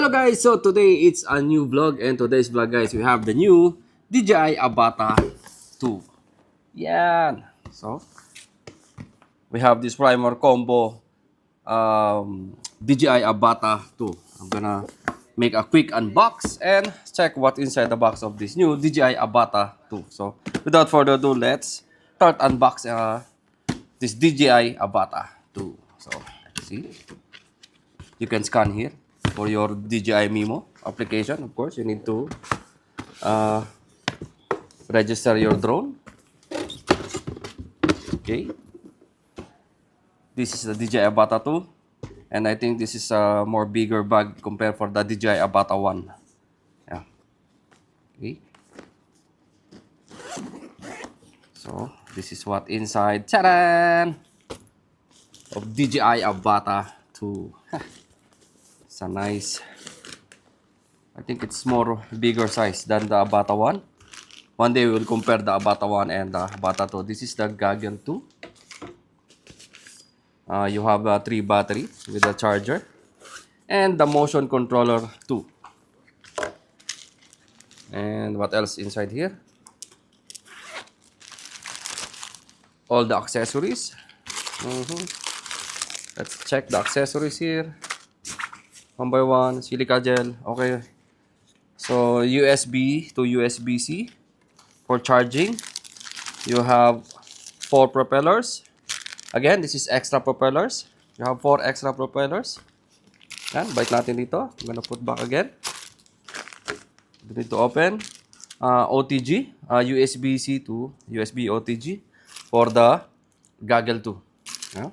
Hello guys, so today it's a new vlog, and today's vlog guys, we have the new DJI Avata 2. Yan. So, we have this primer combo DJI Avata 2. I'm gonna make a quick unbox and check what inside the box of this new DJI Avata 2. So, without further ado, let's start unbox this DJI Avata 2. So, see? You can scan here for your DJI Mimo application. Of course, you need to register your drone. Okay. This is the DJI Avata 2. And I think this is a more bigger bag compared for the DJI Avata 1. Yeah. Okay. So, this is what inside. Tadaan! Of DJI Avata 2. It's a nice, I think it's more bigger size than the Avata 1. One day we will compare the Avata 1 and the Avata 2. This is the goggle 2. You have 3 battery with a charger. And the motion controller 2. And what else inside here? All the accessories. Let's check the accessories here. One by one, silica gel, okay. So USB to USB-C for charging. You have 4 propellers. Again, this is extra propellers. You have 4 extra propellers. Yan, bite natin dito. I'm gonna put back again. You need to open. OTG, USB-C to USB OTG for the goggle 2. Yeah.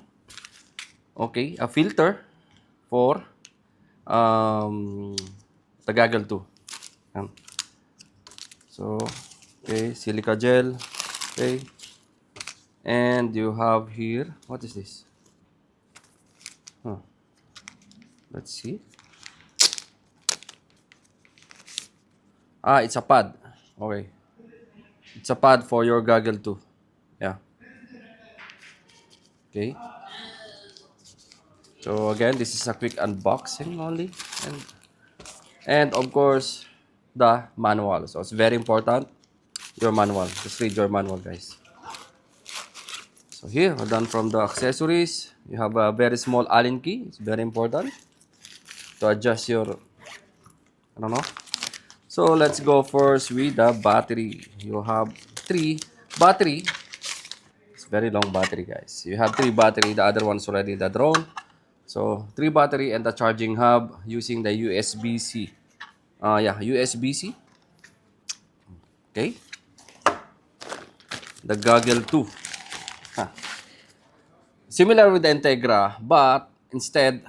Okay, a filter for the goggle 2. So, okay, silica gel. Okay. And you have here, what is this? Let's see. It's a pad. Okay. It's a pad for your goggle 2. Yeah. Okay. So again, this is a quick unboxing only, and of course the manual. So it's very important, your manual. Just read your manual, guys. So here, we're done from the accessories. You have a very small Allen key. It's very important to adjust your, I don't know. So let's go first with the battery. You have 3 battery. It's very long battery, guys. You have 3 battery. The other one's already the drone. So 3 battery and the charging hub using the USB-C. USB-C. Okay. The goggle 2. Similar with the Integra, but instead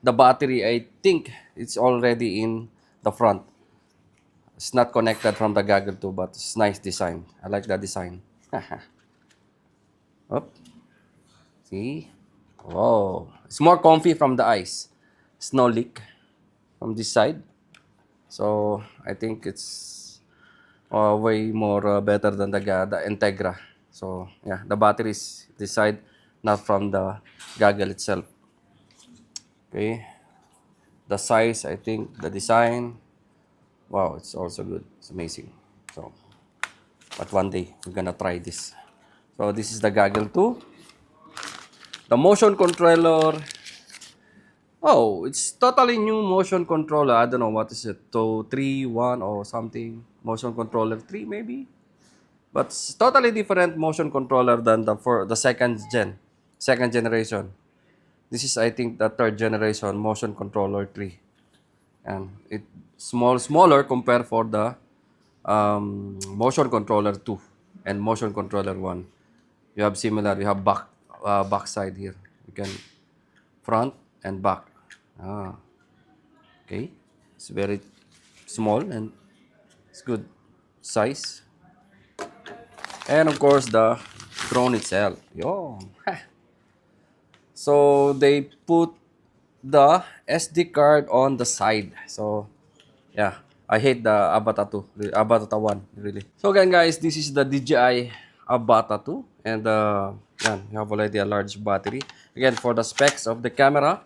the battery, I think it's already in the front. It's not connected from the goggle 2, but it's nice design. I like the design. Up. See? Wow. It's more comfy from the eyes. It's no leak from this side. So, I think it's way more better than the Integra. So, yeah, the battery is this side, not from the goggle itself. Okay. The size, I think, the design, wow, it's also good. It's amazing. So, but one day, we're gonna try this. So, this is the goggle 2. The motion controller. Oh, it's totally new motion controller. I don't know what is it. 3.1 or something. Motion controller 3 maybe. But it's totally different motion controller than the second generation. This is, I think, the 3rd generation motion controller 3. And it smaller compared for the motion controller 2 and motion controller 1. You have similar. You have back side here. You can front and back. Okay. It's very small and it's good size. And of course the drone itself. Yo. So they put the SD card on the side. So yeah, I hate the Avata 2, Avata 1 really. So again guys, this is the DJI Avata 2, and you have already a large battery. Again, for the specs of the camera,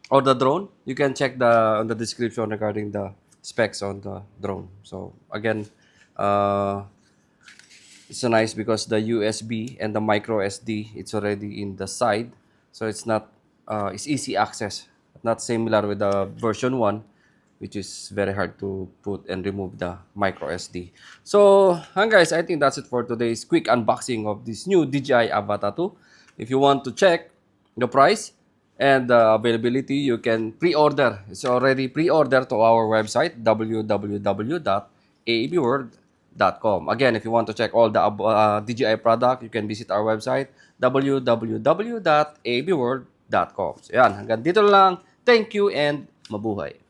or the drone, you can check the on the description regarding the specs on the drone. So again, uh, it's so nice because the USB and the micro SD, it's already in the side, so it's not it's easy access. Not similar with the version one, which is very hard to put and remove the micro SD. So, guys, I think that's it for today's quick unboxing of this new DJI Avata 2. If you want to check the price and the availability, you can pre-order. It's already pre-order to our website, www.aabworld.com. Again, if you want to check all the DJI product, you can visit our website, www.aabworld.com. So yan, hanggang dito lang. Thank you and mabuhay.